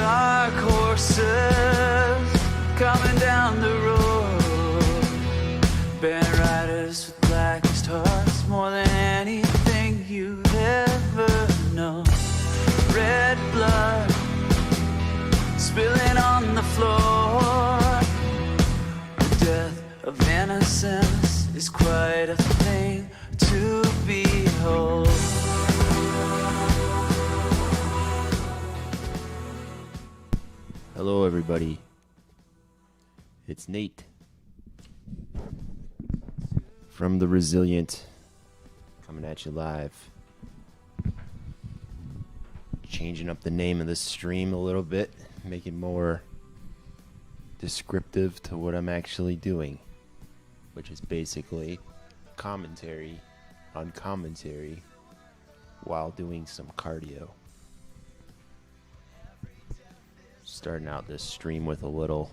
dark horses coming down the road, band riders with blackest hearts, more than anything you've ever known. Red blood spilling on the floor. The death of innocence is quite a thing to behold. Hello everybody, it's Nate from The Resilient, coming at you live. Changing up the name of this stream a little bit, making more descriptive to what I'm actually doing, which is basically commentary on commentary while doing some cardio. Starting out this stream with a little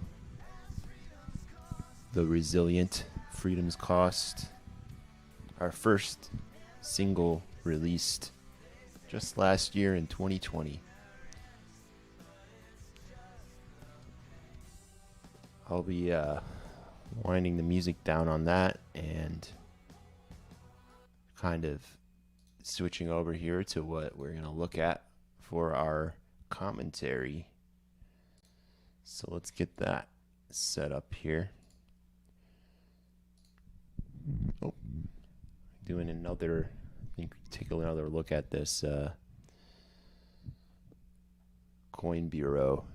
The Resilient, Freedom's Cost, our first single released just last year in 2020. I'll be winding the music down on that and kind of switching over here to what we're going to look at for our commentary. So let's get that set up here. Oh, doing another, I think take another look at this Coin Bureau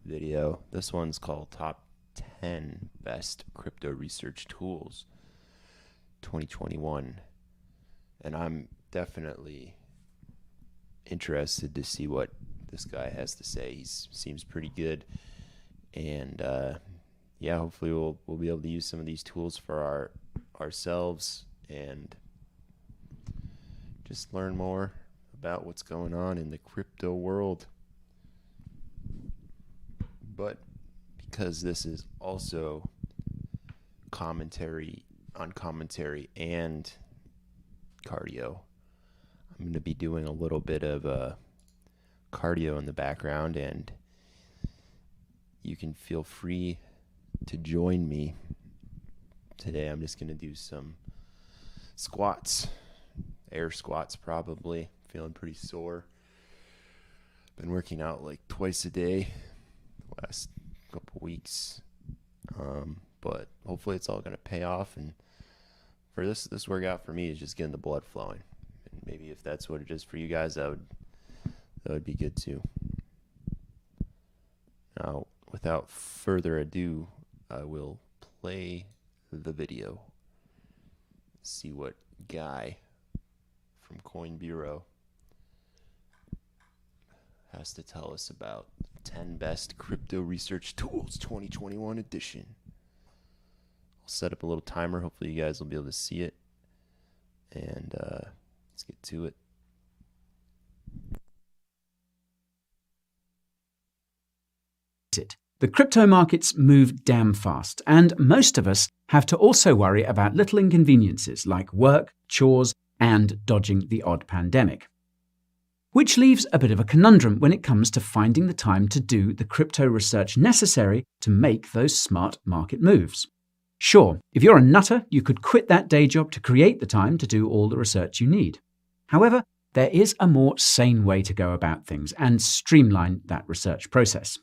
video. This one's called Top 10 Best Crypto Research Tools 2021. And I'm definitely interested to see what this guy has to say. He seems pretty good. And yeah, hopefully we'll be able to use some of these tools for ourselves and just learn more about what's going on in the crypto world. But because this is also commentary on commentary and cardio, I'm going to be doing a little bit of cardio in the background, and you can feel free to join me. Today I'm just going to do some squats, air squats probably. Feeling pretty sore. Been working out like twice a day the last couple weeks. But hopefully it's all going to pay off. And for this workout for me is just getting the blood flowing. And maybe if that's what it is for you guys, that would be good too. Now, without further ado, I will play the video. See what Guy from Coin Bureau has to tell us about 10 Best Crypto Research Tools 2021 edition. I'll set up a little timer. Hopefully you guys will be able to see it. And let's get to it. The crypto markets move damn fast, and most of us have to also worry about little inconveniences like work, chores, and dodging the odd pandemic. Which leaves a bit of a conundrum when it comes to finding the time to do the crypto research necessary to make those smart market moves. Sure, if you're a nutter, you could quit that day job to create the time to do all the research you need. However, there is a more sane way to go about things and streamline that research process.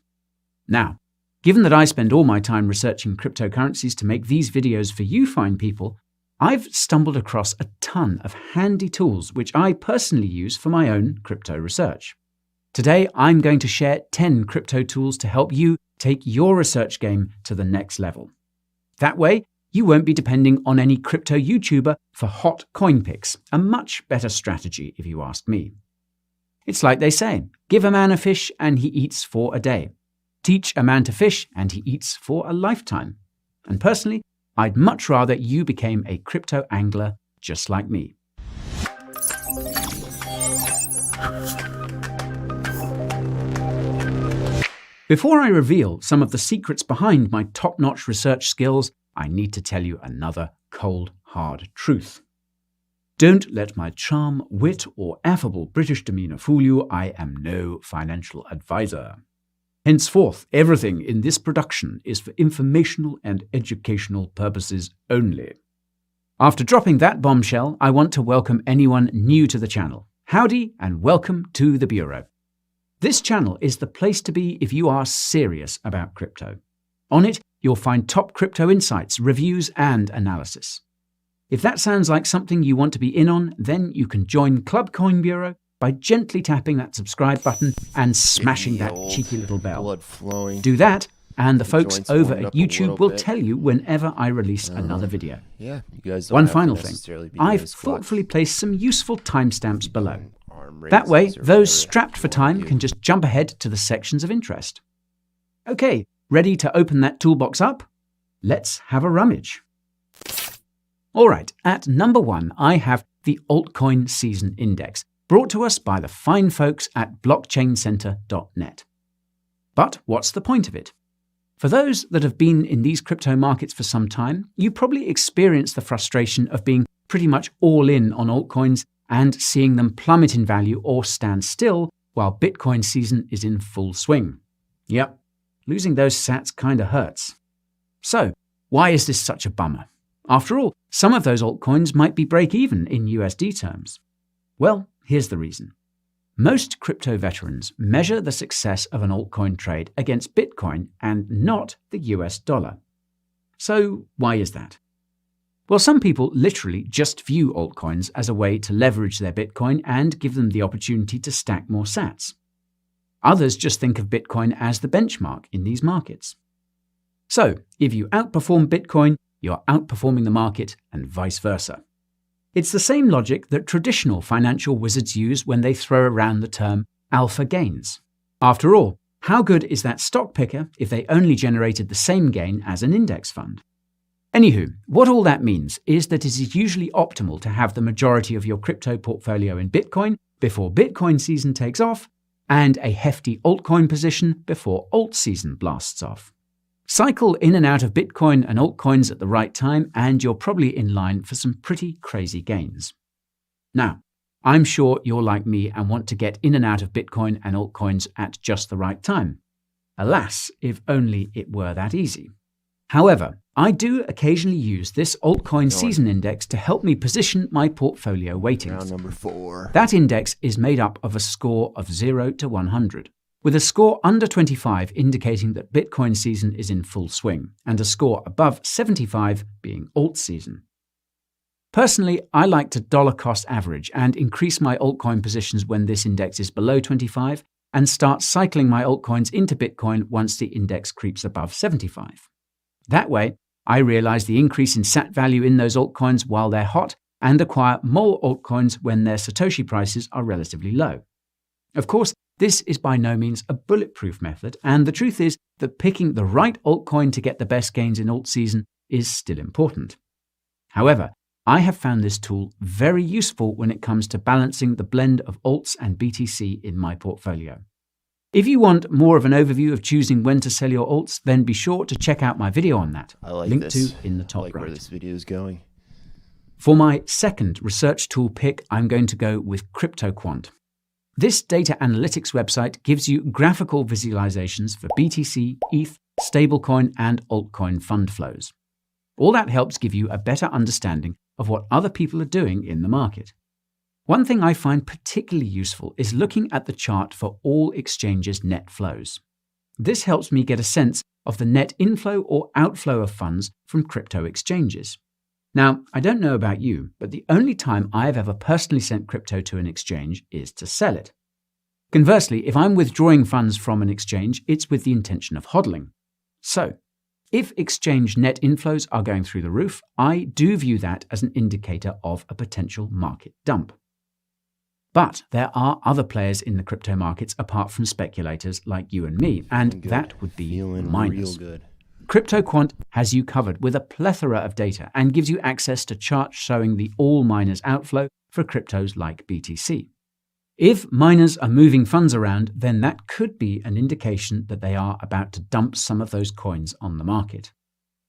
Now, given that I spend all my time researching cryptocurrencies to make these videos for you fine people, I've stumbled across a ton of handy tools which I personally use for my own crypto research. Today, I'm going to share 10 crypto tools to help you take your research game to the next level. That way, you won't be depending on any crypto YouTuber for hot coin picks, a much better strategy if you ask me. It's like they say, give a man a fish and he eats for a day. Teach a man to fish and he eats for a lifetime. And personally, I'd much rather you became a crypto angler just like me. Before I reveal some of the secrets behind my top-notch research skills, I need to tell you another cold, hard truth. Don't let my charm, wit, or affable British demeanour fool you. I am no financial advisor. Henceforth, everything in this production is for informational and educational purposes only. After dropping that bombshell, I want to welcome anyone new to the channel. Howdy and welcome to the Bureau. This channel is the place to be if you are serious about crypto. On it, you'll find top crypto insights, reviews, and analysis. If that sounds like something you want to be in on, then you can join Club Coin Bureau by gently tapping that subscribe button and smashing that cheeky little bell. Blood flowing. Do that, and the folks joints over warmed at up a YouTube little will bit. tell you whenever I release another video. Yeah, you guys don't One have to final thing, necessarily be doing I've this thoughtfully placed some useful timestamps below. arm That way, raises or those whatever strapped for you wanna time do. can just jump ahead to the sections of interest. Okay, ready to open that toolbox up? Let's have a rummage. All right, at number 1, I have the Altcoin Season Index, brought to us by the fine folks at blockchaincenter.net. But what's the point of it? For those that have been in these crypto markets for some time, you probably experience the frustration of being pretty much all in on altcoins and seeing them plummet in value or stand still while Bitcoin season is in full swing. Yep, losing those sats kinda hurts. So, why is this such a bummer? After all, some of those altcoins might be break-even in USD terms. Well, here's the reason. Most crypto veterans measure the success of an altcoin trade against Bitcoin and not the US dollar. So, why is that? Well, some people literally just view altcoins as a way to leverage their Bitcoin and give them the opportunity to stack more sats. Others just think of Bitcoin as the benchmark in these markets. So, if you outperform Bitcoin, you're outperforming the market and vice versa. It's the same logic that traditional financial wizards use when they throw around the term alpha gains. After all, how good is that stock picker if they only generated the same gain as an index fund? Anywho, what all that means is that it is usually optimal to have the majority of your crypto portfolio in Bitcoin before Bitcoin season takes off, and a hefty altcoin position before alt season blasts off. Cycle in and out of Bitcoin and altcoins at the right time, and you're probably in line for some pretty crazy gains. Now, I'm sure you're like me and want to get in and out of Bitcoin and altcoins at just the right time. Alas, if only it were that easy. However, I do occasionally use this altcoin season index to help me position my portfolio weightings. Round number 4. That index is made up of a score of 0 to 100, with a score under 25 indicating that Bitcoin season is in full swing, and a score above 75 being alt season. Personally, I like to dollar cost average and increase my altcoin positions when this index is below 25, and start cycling my altcoins into Bitcoin once the index creeps above 75. That way, I realize the increase in sat value in those altcoins while they're hot, and acquire more altcoins when their Satoshi prices are relatively low. Of course, this is by no means a bulletproof method, and the truth is that picking the right altcoin to get the best gains in alt season is still important. However, I have found this tool very useful when it comes to balancing the blend of alts and BTC in my portfolio. If you want more of an overview of choosing when to sell your alts, then be sure to check out my video on that, I like linked this. to in the I top like right. where this video is going. For my second research tool pick, I'm going to go with CryptoQuant. This data analytics website gives you graphical visualizations for BTC, ETH, stablecoin, and altcoin fund flows. All that helps give you a better understanding of what other people are doing in the market. One thing I find particularly useful is looking at the chart for all exchanges' net flows. This helps me get a sense of the net inflow or outflow of funds from crypto exchanges. Now, I don't know about you, but the only time I have ever personally sent crypto to an exchange is to sell it. Conversely, if I'm withdrawing funds from an exchange, it's with the intention of hodling. So, if exchange net inflows are going through the roof, I do view that as an indicator of a potential market dump. But there are other players in the crypto markets apart from speculators like you and me, and that would be Feeling miners. real good. CryptoQuant has you covered with a plethora of data and gives you access to charts showing the all miners outflow for cryptos like BTC. If miners are moving funds around, then that could be an indication that they are about to dump some of those coins on the market.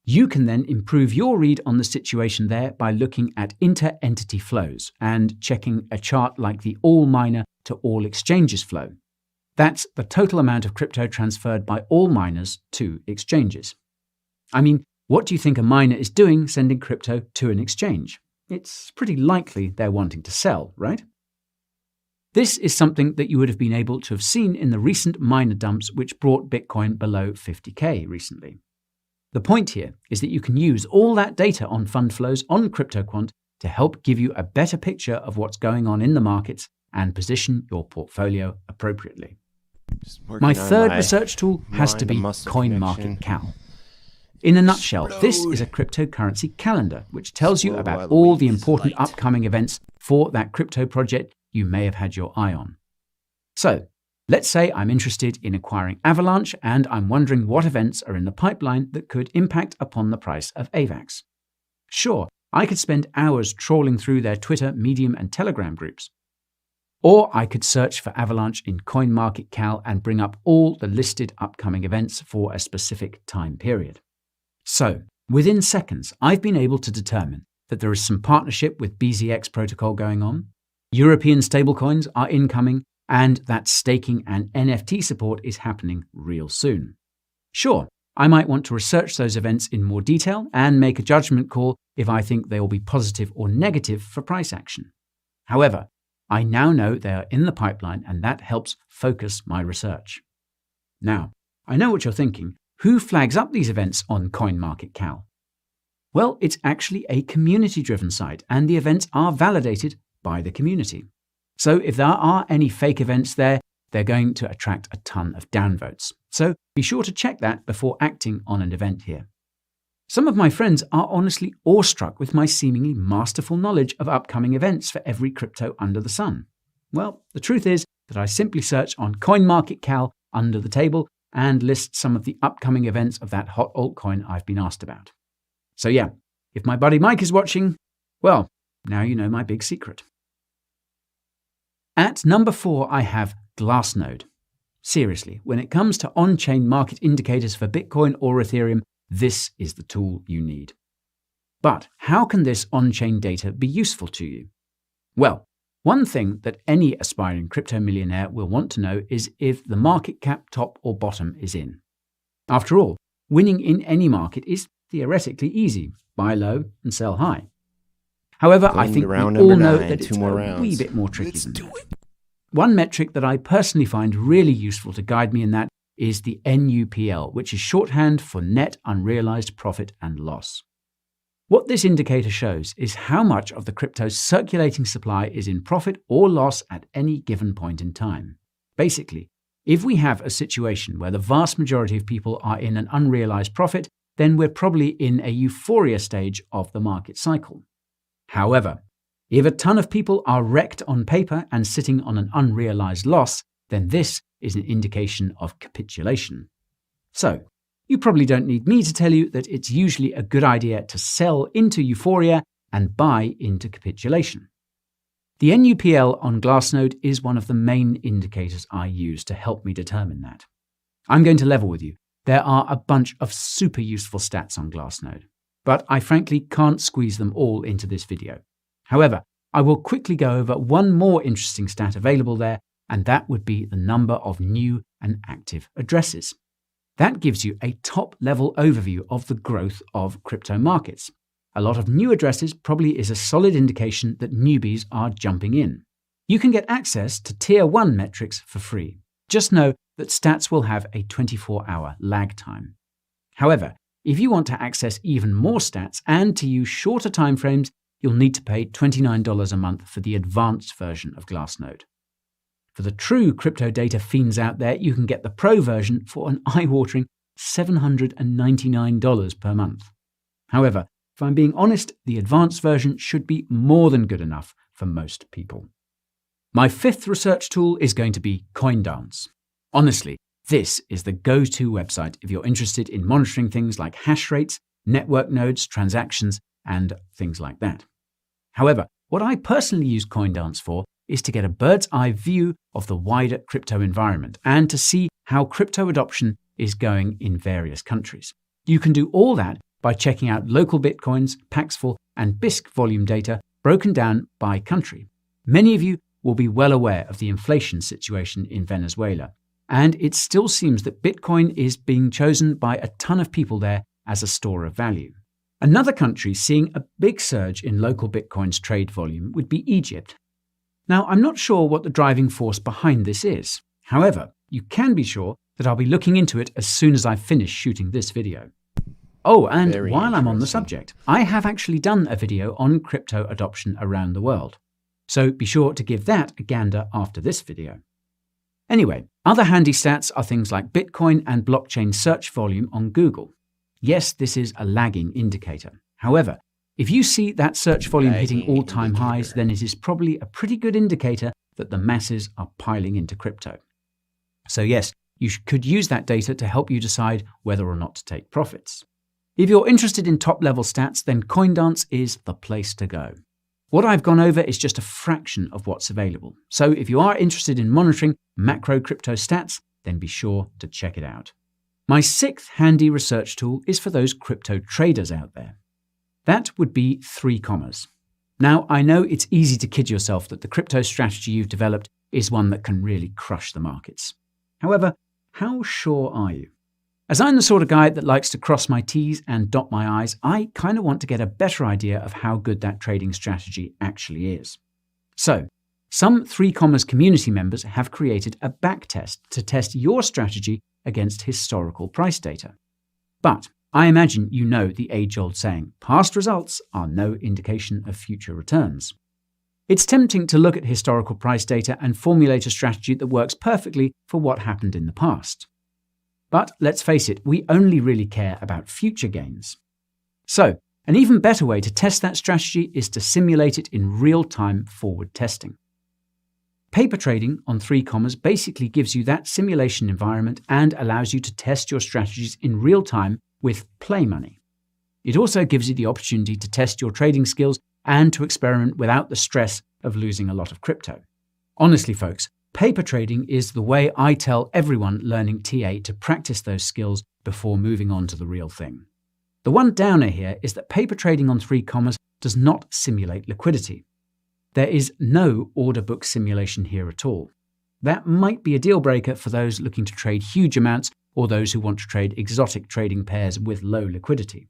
You can then improve your read on the situation there by looking at inter-entity flows and checking a chart like the all miner to all exchanges flow. That's the total amount of crypto transferred by all miners to exchanges. I mean, what do you think a miner is doing sending crypto to an exchange? It's pretty likely they're wanting to sell, right? This is something that you would have been able to have seen in the recent miner dumps which brought Bitcoin below 50k recently. The point here is that you can use all that data on fund flows on CryptoQuant to help give you a better picture of what's going on in the markets and position your portfolio appropriately. My third research tool has to be CoinMarketCal. In a nutshell, this is a cryptocurrency calendar which tells you about all the important upcoming events for that crypto project you may have had your eye on. So, let's say I'm interested in acquiring Avalanche and I'm wondering what events are in the pipeline that could impact upon the price of AVAX. Sure, I could spend hours trawling through their Twitter, Medium, and Telegram groups. Or I could search for Avalanche in CoinMarketCal and bring up all the listed upcoming events for a specific time period. So, within seconds, I've been able to determine that there is some partnership with BZX protocol going on, European stablecoins are incoming, and that staking and NFT support is happening real soon. Sure, I might want to research those events in more detail and make a judgment call if I think they will be positive or negative for price action. However, I now know they are in the pipeline and that helps focus my research. Now, I know what you're thinking. Who flags up these events on CoinMarketCal? Well, it's actually a community-driven site and the events are validated by the community. So if there are any fake events there, they're going to attract a ton of downvotes. So be sure to check that before acting on an event here. Some of my friends are honestly awestruck with my seemingly masterful knowledge of upcoming events for every crypto under the sun. Well, the truth is that I simply search on CoinMarketCal under the table and list some of the upcoming events of that hot altcoin I've been asked about. So yeah, if my buddy Mike is watching, well, now you know my big secret. At number 4, I have Glassnode. Seriously, when it comes to on-chain market indicators for Bitcoin or Ethereum, this is the tool you need. But how can this on-chain data be useful to you? Well, one thing that any aspiring crypto millionaire will want to know is if the market cap top or bottom is in. After all, winning in any market is theoretically easy. Buy low and sell high. However, I think we all know that it's a wee bit more tricky than that. One metric that I personally find really useful to guide me in that is the NUPL, which is shorthand for Net Unrealized Profit and Loss. What this indicator shows is how much of the crypto's circulating supply is in profit or loss at any given point in time. Basically, if we have a situation where the vast majority of people are in an unrealized profit, then we're probably in a euphoria stage of the market cycle. However, if a ton of people are wrecked on paper and sitting on an unrealized loss, then this is an indication of capitulation. So, you probably don't need me to tell you that it's usually a good idea to sell into euphoria and buy into capitulation. The NUPL on Glassnode is one of the main indicators I use to help me determine that. I'm going to level with you. There are a bunch of super useful stats on Glassnode, but I frankly can't squeeze them all into this video. However, I will quickly go over one more interesting stat available there, and that would be the number of new and active addresses. That gives you a top-level overview of the growth of crypto markets. A lot of new addresses probably is a solid indication that newbies are jumping in. You can get access to Tier 1 metrics for free. Just know that stats will have a 24-hour lag time. However, if you want to access even more stats and to use shorter timeframes, you'll need to pay $29 a month for the advanced version of Glassnode. For the true crypto data fiends out there, you can get the Pro version for an eye-watering $799 per month. However, if I'm being honest, the advanced version should be more than good enough for most people. My 5th research tool is going to be CoinDance. Honestly, this is the go-to website if you're interested in monitoring things like hash rates, network nodes, transactions, and things like that. However, what I personally use CoinDance for is to get a bird's eye view of the wider crypto environment and to see how crypto adoption is going in various countries. You can do all that by checking out local Bitcoins, Paxful, and BISC volume data broken down by country. Many of you will be well aware of the inflation situation in Venezuela. and it still seems that Bitcoin is being chosen by a ton of people there as a store of value. Another country seeing a big surge in local Bitcoin's trade volume would be Egypt. Now, I'm not sure what the driving force behind this is. However, you can be sure that I'll be looking into it as soon as I finish shooting this video. Oh, and Very while I'm on the interesting. subject, I have actually done a video on crypto adoption around the world. So be sure to give that a gander after this video. Anyway, other handy stats are things like Bitcoin and blockchain search volume on Google. Yes, this is a lagging indicator. However, if you see that search volume hitting Lagging all-time highs, indicator. then it is probably a pretty good indicator that the masses are piling into crypto. So yes, you could use that data to help you decide whether or not to take profits. If you're interested in top-level stats, then CoinDance is the place to go. What I've gone over is just a fraction of what's available. So if you are interested in monitoring macro crypto stats, then be sure to check it out. My sixth handy research tool is for those crypto traders out there. That would be 3 commas. Now, I know it's easy to kid yourself that the crypto strategy you've developed is one that can really crush the markets. However, how sure are you? As I'm the sort of guy that likes to cross my T's and dot my I's, I kind of want to get a better idea of how good that trading strategy actually is. So, some 3 commas community members have created a backtest to test your strategy against historical price data. But I imagine you know the age-old saying, past results are no indication of future returns. It's tempting to look at historical price data and formulate a strategy that works perfectly for what happened in the past. But let's face it, we only really care about future gains. So, an even better way to test that strategy is to simulate it in real-time forward testing. Paper trading on 3 commas basically gives you that simulation environment and allows you to test your strategies in real time with play money. It also gives you the opportunity to test your trading skills and to experiment without the stress of losing a lot of crypto. Honestly, folks, paper trading is the way I tell everyone learning TA to practice those skills before moving on to the real thing. The one downer here is that paper trading on 3 commas does not simulate liquidity. There is no order book simulation here at all. That might be a deal breaker for those looking to trade huge amounts or those who want to trade exotic trading pairs with low liquidity.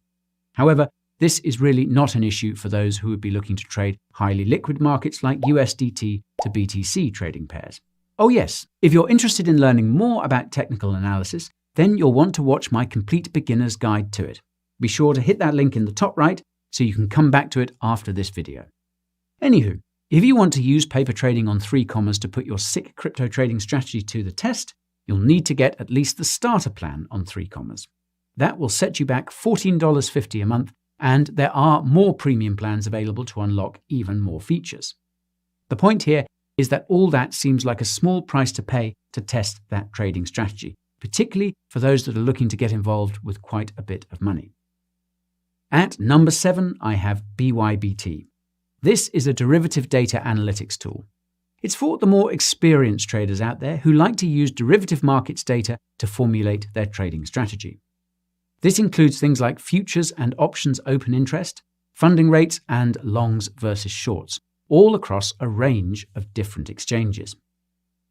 However, this is really not an issue for those who would be looking to trade highly liquid markets like USDT to BTC trading pairs. Oh yes, if you're interested in learning more about technical analysis, then you'll want to watch my complete beginner's guide to it. Be sure to hit that link in the top right so you can come back to it after this video. Anywho, if you want to use paper trading on 3 commas to put your sick crypto trading strategy to the test, you'll need to get at least the starter plan on 3 commas. That will set you back $14.50 a month, and there are more premium plans available to unlock even more features. The point here is that all that seems like a small price to pay to test that trading strategy, particularly for those that are looking to get involved with quite a bit of money. At number 7, I have BYBT. This is a derivative data analytics tool. It's for the more experienced traders out there who like to use derivative markets data to formulate their trading strategy. This includes things like futures and options open interest, funding rates, and longs versus shorts, all across a range of different exchanges.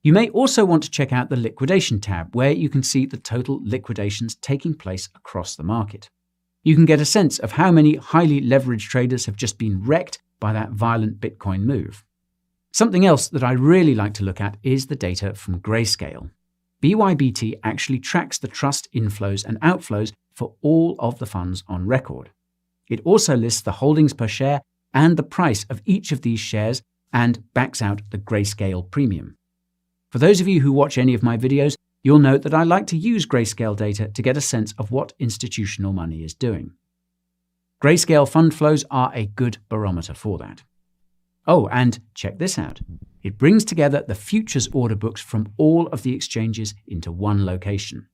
You may also want to check out the liquidation tab, where you can see the total liquidations taking place across the market. You can get a sense of how many highly leveraged traders have just been wrecked by that violent Bitcoin move. Something else that I really like to look at is the data from Grayscale. BYBT actually tracks the trust inflows and outflows for all of the funds on record. It also lists the holdings per share and the price of each of these shares and backs out the Grayscale premium. For those of you who watch any of my videos, you'll note that I like to use Grayscale data to get a sense of what institutional money is doing. Grayscale fund flows are a good barometer for that. Oh, and check this out. It brings together the futures order books from all of the exchanges into one location.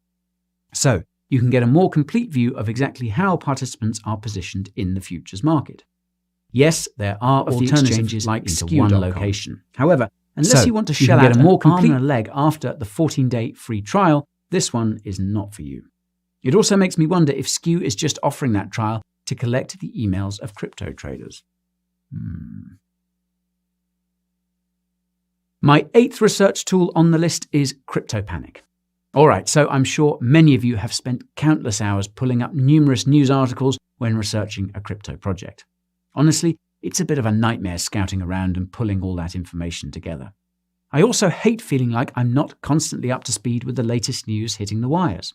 So you can get a more complete view of exactly how participants are positioned in the futures market. Yes, there are alternative exchanges like into one location. However, unless you want to shell out a more complete leg after the 14-day free trial, this one is not for you. It also makes me wonder if Skew is just offering that trial to collect the emails of crypto traders. My 8th research tool on the list is CryptoPanic. Alright, so I'm sure many of you have spent countless hours pulling up numerous news articles when researching a crypto project. Honestly, it's a bit of a nightmare scouting around and pulling all that information together. I also hate feeling like I'm not constantly up to speed with the latest news hitting the wires.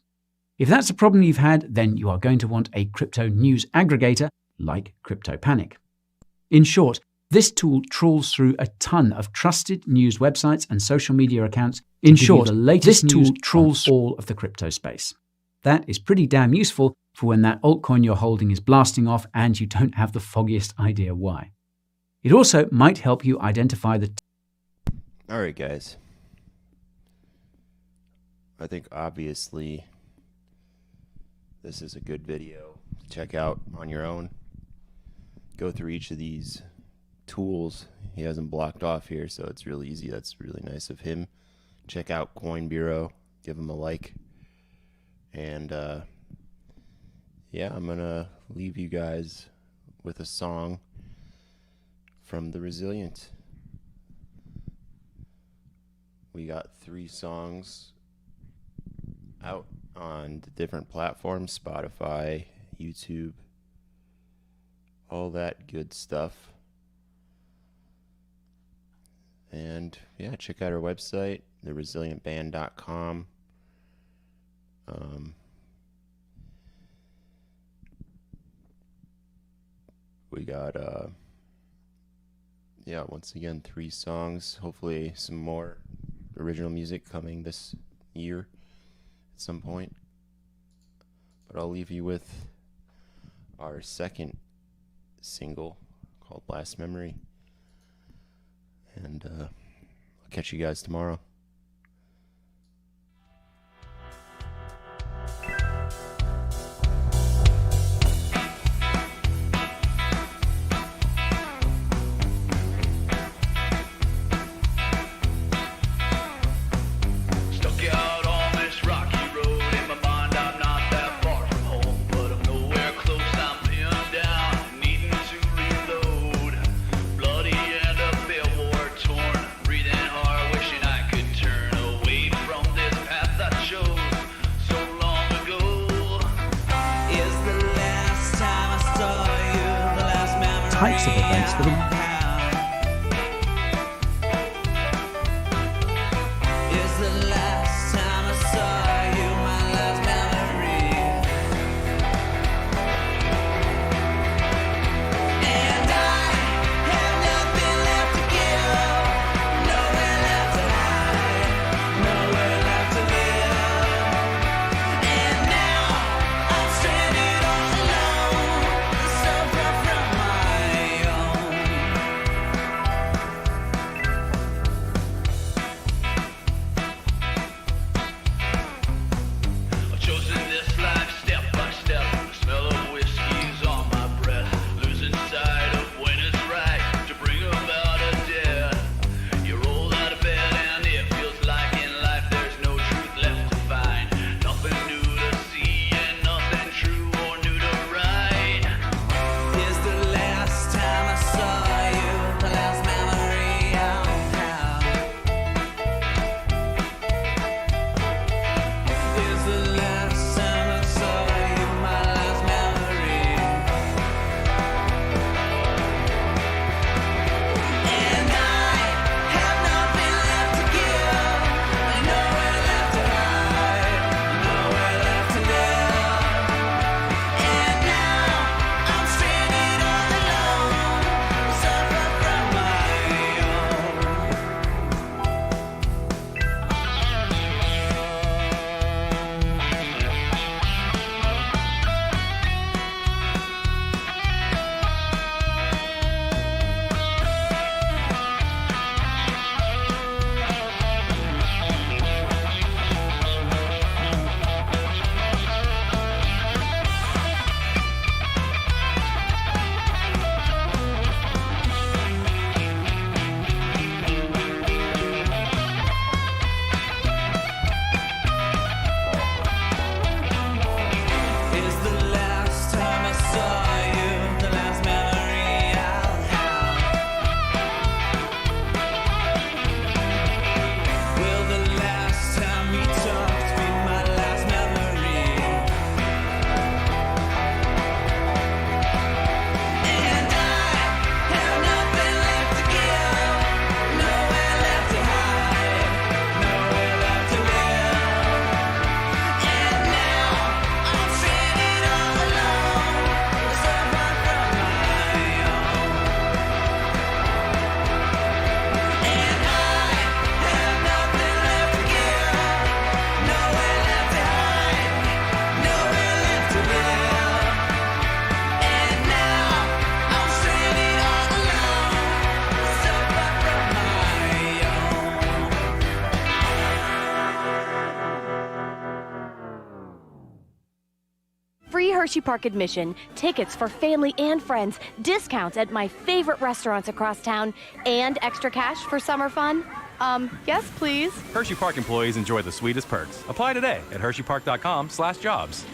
If that's a problem you've had, then you are going to want a crypto news aggregator like CryptoPanic. In short, this tool trawls through a ton of trusted news websites and social media accounts. In short, this tool trawls all of the crypto space. That is pretty damn useful for when that altcoin you're holding is blasting off and you don't have the foggiest idea why. It also might help you identify the... All right, guys. I think obviously this is a good video to check out on your own. Go through each of these tools. He hasn't blocked off here, so it's really easy. That's really nice of him. Check out Coin Bureau. Give him a like. And yeah, I'm going to leave you guys with a song from The Resilient. We got 3 songs out on the different platforms, Spotify, YouTube, all that good stuff. And yeah, check out our website, theresilientband.com. We got yeah, once again 3 songs, hopefully some more original music coming this year at some point. But I'll leave you with our second single called Last Memory. And I'll catch you guys tomorrow. Types of events that are... Is the last time I saw you my last memory? And I have nothing left to give, nowhere left to hide, nowhere left to live. And now I'm stranded all alone, so far from my own. Hershey Park admission, tickets for family and friends, discounts at my favorite restaurants across town, and extra cash for summer fun? Yes, please. Hershey Park employees enjoy the sweetest perks. Apply today at HersheyPark.com/jobs.